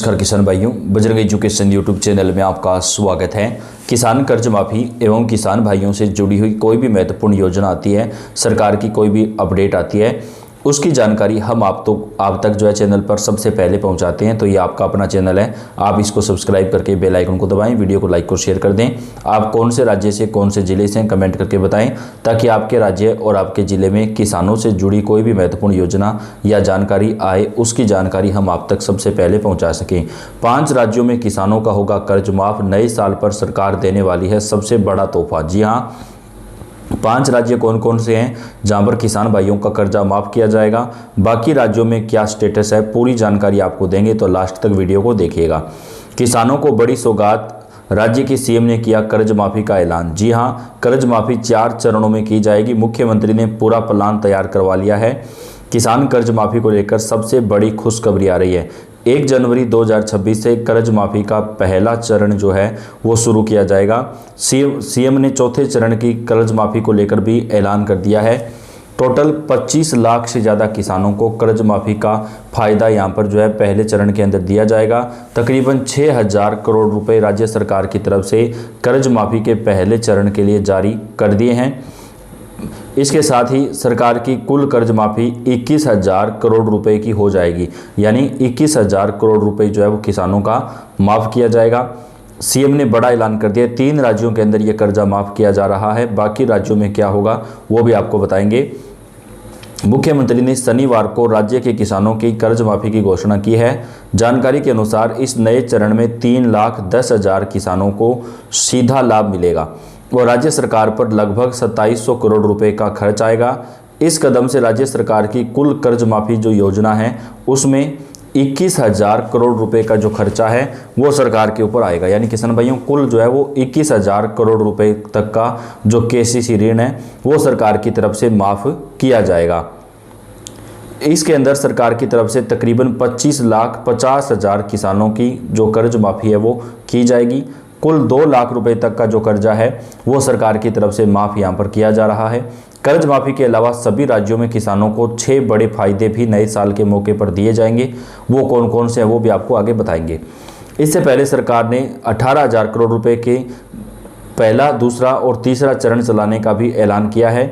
नमस्कार किसान भाइयों, बजरंग एजुकेशन यूट्यूब चैनल में आपका स्वागत है। किसान कर्ज माफ़ी एवं किसान भाइयों से जुड़ी हुई कोई भी महत्वपूर्ण योजना आती है, सरकार की कोई भी अपडेट आती है, उसकी जानकारी हम आप तक जो है चैनल पर सबसे पहले पहुंचाते हैं। तो ये आपका अपना चैनल है, आप इसको सब्सक्राइब करके बेल आइकन को दबाएं, वीडियो को लाइक और शेयर कर दें। आप कौन से राज्य से कौन से ज़िले से कमेंट करके बताएं, ताकि आपके राज्य और आपके ज़िले में किसानों से जुड़ी कोई भी महत्वपूर्ण योजना या जानकारी आए, उसकी जानकारी हम आप तक सबसे पहले पहुँचा सकें। 5 राज्यों में किसानों का होगा कर्ज माफ़, नए साल पर सरकार देने वाली है सबसे बड़ा तोहफा। जी हाँ, 5 राज्य कौन कौन से हैं जहां पर किसान भाइयों का कर्जा माफ़ किया जाएगा, बाकी राज्यों में क्या स्टेटस है, पूरी जानकारी आपको देंगे, तो लास्ट तक वीडियो को देखिएगा। किसानों को बड़ी सौगात, राज्य की सीएम ने किया कर्ज माफ़ी का ऐलान। जी हां, कर्ज माफ़ी 4 चरणों में की जाएगी। मुख्यमंत्री ने पूरा प्लान तैयार करवा लिया है। किसान कर्ज माफ़ी को लेकर सबसे बड़ी खुशखबरी आ रही है। 1 जनवरी 2026 से कर्ज माफ़ी का पहला चरण जो है वो शुरू किया जाएगा। सीएम ने चौथे चरण की कर्ज माफ़ी को लेकर भी ऐलान कर दिया है। टोटल 25 लाख से ज़्यादा किसानों को कर्ज माफ़ी का फ़ायदा यहाँ पर जो है पहले चरण के अंदर दिया जाएगा। तकरीबन 6000 करोड़ रुपए राज्य सरकार की तरफ से कर्ज माफ़ी के पहले चरण के लिए जारी कर दिए हैं। इसके साथ ही सरकार की कुल कर्ज माफ़ी 21,000 करोड़ रुपए की हो जाएगी, यानी 21,000 करोड़ रुपए जो है वो किसानों का माफ़ किया जाएगा। सीएम ने बड़ा ऐलान कर दिया, 3 राज्यों के अंदर ये कर्जा माफ़ किया जा रहा है, बाकी राज्यों में क्या होगा वो भी आपको बताएंगे। मुख्यमंत्री ने शनिवार को राज्य के किसानों की कर्ज माफ़ी की घोषणा की है। जानकारी के अनुसार इस नए चरण में 3,10,000 किसानों को सीधा लाभ मिलेगा और राज्य सरकार पर लगभग 2700 करोड़ रुपए का खर्च आएगा। इस कदम से राज्य सरकार की कुल कर्ज माफ़ी जो योजना है उसमें 21,000 करोड़ रुपए का जो खर्चा है वो सरकार के ऊपर आएगा। यानी किसान भाइयों, कुल जो है वो 21,000 करोड़ रुपए तक का जो केसीसी ऋण है वो सरकार की तरफ से माफ़ किया जाएगा। इसके अंदर सरकार की तरफ से तकरीबन 25,50,000 किसानों की जो कर्ज माफ़ी है वो की जाएगी। कुल 2 लाख रुपए तक का जो कर्जा है वो सरकार की तरफ से माफ़ यहाँ पर किया जा रहा है। कर्ज माफ़ी के अलावा सभी राज्यों में किसानों को 6 बड़े फायदे भी नए साल के मौके पर दिए जाएंगे। वो कौन कौन से हैं वो भी आपको आगे बताएंगे। इससे पहले सरकार ने 18,000 करोड़ रुपए के पहला, दूसरा और तीसरा चरण चलाने का भी ऐलान किया है।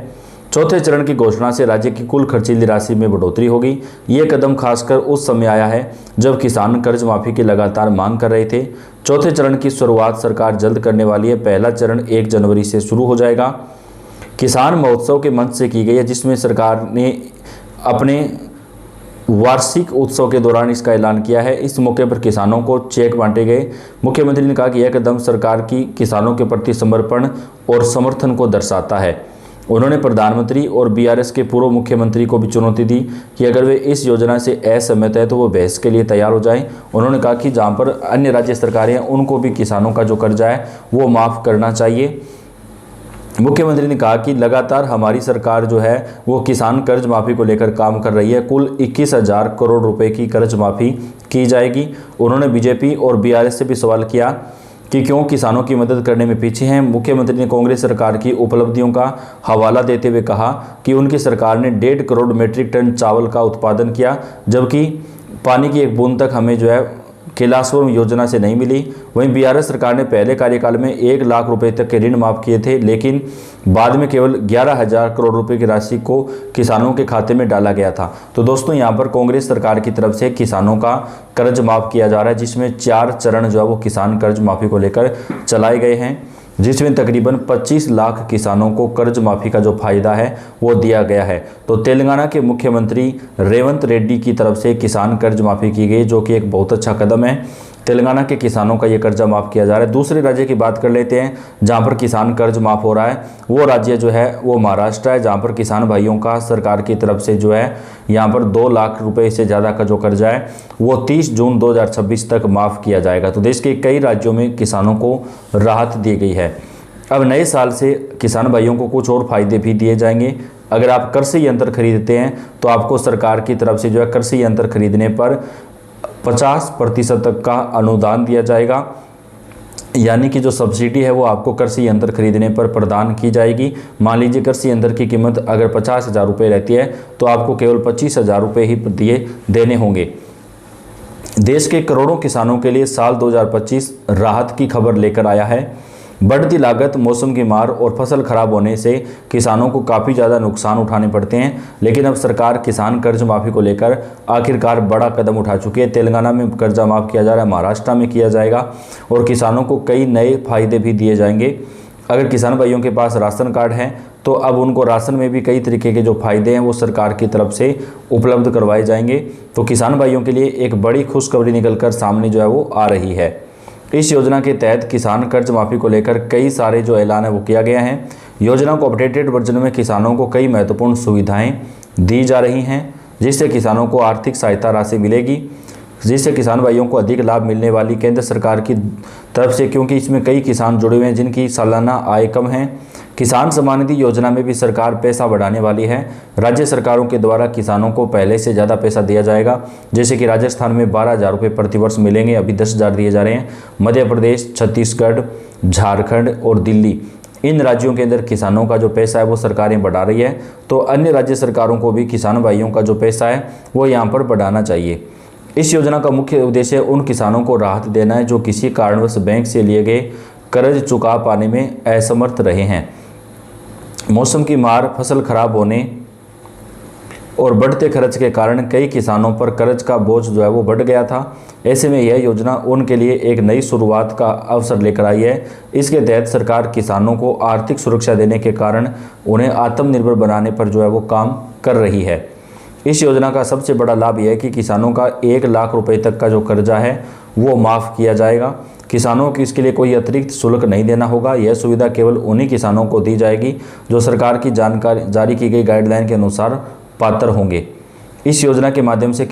चौथे चरण की घोषणा से राज्य की कुल खर्चीली राशि में बढ़ोतरी होगी। ये कदम खासकर उस समय आया है जब किसान कर्ज माफ़ी की लगातार मांग कर रहे थे। चौथे चरण की शुरुआत सरकार जल्द करने वाली है। पहला चरण 1 जनवरी से शुरू हो जाएगा। किसान महोत्सव के मंच से की गई है, जिसमें सरकार ने अपने वार्षिक उत्सव के दौरान इसका ऐलान किया है। इस मौके पर किसानों को चेक बांटे गए। मुख्यमंत्री ने कहा कि यह कदम सरकार की किसानों के प्रति समर्पण और समर्थन को दर्शाता है। उन्होंने प्रधानमंत्री और बीआरएस के पूर्व मुख्यमंत्री को भी चुनौती दी कि अगर वे इस योजना से असहमत है तो वो बहस के लिए तैयार हो जाएं। उन्होंने कहा कि जहां पर अन्य राज्य सरकारें हैं उनको भी किसानों का जो कर्जा है वो माफ़ करना चाहिए। मुख्यमंत्री ने कहा कि लगातार हमारी सरकार जो है वो किसान कर्ज माफ़ी को लेकर काम कर रही है। कुल 21,000 करोड़ रुपए की कर्ज माफ़ी की जाएगी। उन्होंने बीजेपी और बीआरएस से भी सवाल किया कि क्यों किसानों की मदद करने में पीछे हैं। मुख्यमंत्री ने कांग्रेस सरकार की उपलब्धियों का हवाला देते हुए कहा कि उनकी सरकार ने 1.5 करोड़ मीट्रिक टन चावल का उत्पादन किया, जबकि पानी की एक बूंद तक हमें जो है कैलाशपुर योजना से नहीं मिली। वहीं बीआरएस सरकार ने पहले कार्यकाल में 1 लाख रुपए तक के ऋण माफ़ किए थे, लेकिन बाद में केवल 11,000 करोड़ रुपए की राशि को किसानों के खाते में डाला गया था। तो दोस्तों, यहाँ पर कांग्रेस सरकार की तरफ से किसानों का कर्ज माफ़ किया जा रहा है, जिसमें 4 चरण जो है वो किसान कर्ज माफ़ी को लेकर चलाए गए हैं, जिसमें तकरीबन 25 लाख किसानों को कर्ज माफ़ी का जो फ़ायदा है वो दिया गया है। तो तेलंगाना के मुख्यमंत्री रेवंत रेड्डी की तरफ से किसान कर्ज माफ़ी की गई, जो कि एक बहुत अच्छा कदम है। तेलंगाना के किसानों का ये कर्जा माफ़ किया जा रहा है। दूसरे राज्य की बात कर लेते हैं जहाँ पर किसान कर्ज माफ़ हो रहा है। वो राज्य जो है वो महाराष्ट्र है, जहाँ पर किसान भाइयों का सरकार की तरफ से जो है यहाँ पर 2 लाख रुपए से ज़्यादा का जो कर्जा है वो 30 जून 2026 तक माफ़ किया जाएगा। तो देश के कई राज्यों में किसानों को राहत दी गई है। अब नए साल से किसान भाइयों को कुछ और फायदे भी दिए जाएंगे। अगर आप कृषि यंत्र खरीदते हैं तो आपको सरकार की तरफ से जो है कृषि यंत्र खरीदने पर 50% तक का अनुदान दिया जाएगा। यानी कि जो सब्सिडी है वो आपको कृषि यंत्र खरीदने पर प्रदान की जाएगी। मान लीजिए कृषि यंत्र की कीमत अगर 50,000 रुपये रहती है तो आपको केवल 25,000 रुपये ही देने होंगे। देश के करोड़ों किसानों के लिए साल 2025 राहत की खबर लेकर आया है। बढ़ती लागत, मौसम की मार और फसल खराब होने से किसानों को काफ़ी ज़्यादा नुकसान उठाने पड़ते हैं, लेकिन अब सरकार किसान कर्ज माफ़ी को लेकर आखिरकार बड़ा कदम उठा चुकी है। तेलंगाना में कर्जा माफ़ किया जा रहा है, महाराष्ट्र में किया जाएगा और किसानों को कई नए फायदे भी दिए जाएंगे। अगर किसान भाइयों के पास राशन कार्ड है तो अब उनको राशन में भी कई तरीके के जो फायदे हैं वो सरकार की तरफ से उपलब्ध करवाए जाएंगे। तो किसान भाइयों के लिए एक बड़ी खुशखबरी निकलकर सामने जो है वो आ रही है। इस योजना के तहत किसान कर्ज माफ़ी को लेकर कई सारे जो ऐलान है वो किया गया है। योजना को अपडेटेड वर्जन में किसानों को कई महत्वपूर्ण सुविधाएं दी जा रही हैं, जिससे किसानों को आर्थिक सहायता राशि मिलेगी, जिससे किसान भाइयों को अधिक लाभ मिलने वाली केंद्र सरकार की तरफ से, क्योंकि इसमें कई किसान जुड़े हुए हैं जिनकी सालाना आय कम है। किसान सम्मान निधि योजना में भी सरकार पैसा बढ़ाने वाली है। राज्य सरकारों के द्वारा किसानों को पहले से ज़्यादा पैसा दिया जाएगा, जैसे कि राजस्थान में 12,000 रुपये प्रतिवर्ष मिलेंगे, अभी 10,000 दिए जा रहे हैं। मध्य प्रदेश, छत्तीसगढ़, झारखंड और दिल्ली, इन राज्यों के अंदर किसानों का जो पैसा है वो सरकारें बढ़ा रही है। तो अन्य राज्य सरकारों को भी किसान भाइयों का जो पैसा है वो यहाँ पर बढ़ाना चाहिए। इस योजना का मुख्य उद्देश्य उन किसानों को राहत देना है जो किसी कारणवश बैंक से लिए गए कर्ज चुका पाने में असमर्थ रहे हैं। मौसम की मार, फसल खराब होने और बढ़ते खर्च के कारण कई किसानों पर कर्ज का बोझ जो है वो बढ़ गया था। ऐसे में यह योजना उनके लिए एक नई शुरुआत का अवसर लेकर आई है। इसके तहत सरकार किसानों को आर्थिक सुरक्षा देने के कारण उन्हें आत्मनिर्भर बनाने पर जो है वो काम कर रही है। इस योजना का सबसे बड़ा लाभ यह है कि किसानों का 1 लाख रुपए तक का जो कर्जा है वो माफ़ किया जाएगा। किसानों को इसके लिए कोई अतिरिक्त शुल्क नहीं देना होगा। यह सुविधा केवल उन्हीं किसानों को दी जाएगी जो सरकार की जानकारी जारी की गई गाइडलाइन के अनुसार पात्र होंगे। इस योजना के माध्यम से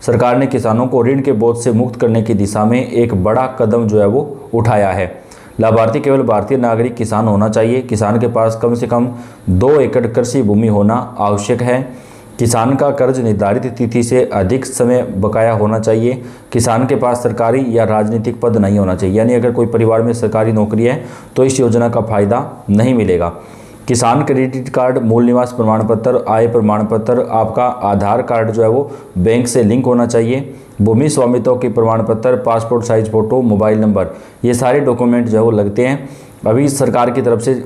सरकार ने किसानों को ऋण के बोझ से मुक्त करने की दिशा में एक बड़ा कदम जो है वो उठाया है। लाभार्थी केवल भारतीय नागरिक किसान होना चाहिए। किसान के पास कम से कम 2 एकड़ कृषि भूमि होना आवश्यक है। किसान का कर्ज निर्धारित तिथि से अधिक समय बकाया होना चाहिए। किसान के पास सरकारी या राजनीतिक पद नहीं होना चाहिए, यानी अगर कोई परिवार में सरकारी नौकरी है तो इस योजना का फायदा नहीं मिलेगा। किसान क्रेडिट कार्ड, मूल निवास प्रमाण पत्र, आय प्रमाण पत्र, आपका आधार कार्ड जो है वो बैंक से लिंक होना चाहिए। भूमि स्वामित्व के प्रमाण पत्र, passport size photo, mobile number, ये सारे डॉक्यूमेंट जो है वो लगते हैं। अभी सरकार की तरफ से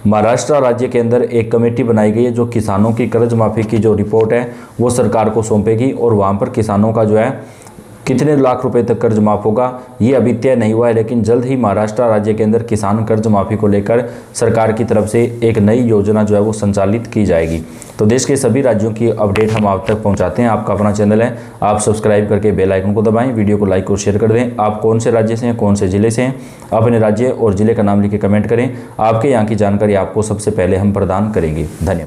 महाराष्ट्र राज्य के अंदर एक कमेटी बनाई गई है जो किसानों की कर्ज माफ़ी की जो रिपोर्ट है वो सरकार को सौंपेगी और वहाँ पर किसानों का जो है कितने लाख रुपए तक कर्ज माफ़ होगा ये अभी तय नहीं हुआ है, लेकिन जल्द ही महाराष्ट्र राज्य के अंदर किसान कर्ज माफ़ी को लेकर सरकार की तरफ से एक नई योजना जो है वो संचालित की जाएगी। तो देश के सभी राज्यों की अपडेट हम आप तक पहुंचाते हैं। आपका अपना चैनल है, आप सब्सक्राइब करके बेल आइकन को दबाएं, वीडियो को लाइक और शेयर कर दें। आप कौन से राज्य से हैं, कौन से ज़िले से हैं, अपने राज्य और ज़िले का नाम लिख के कमेंट करें। आपके यहाँ की जानकारी आपको सबसे पहले हम प्रदान करेंगे। धन्यवाद।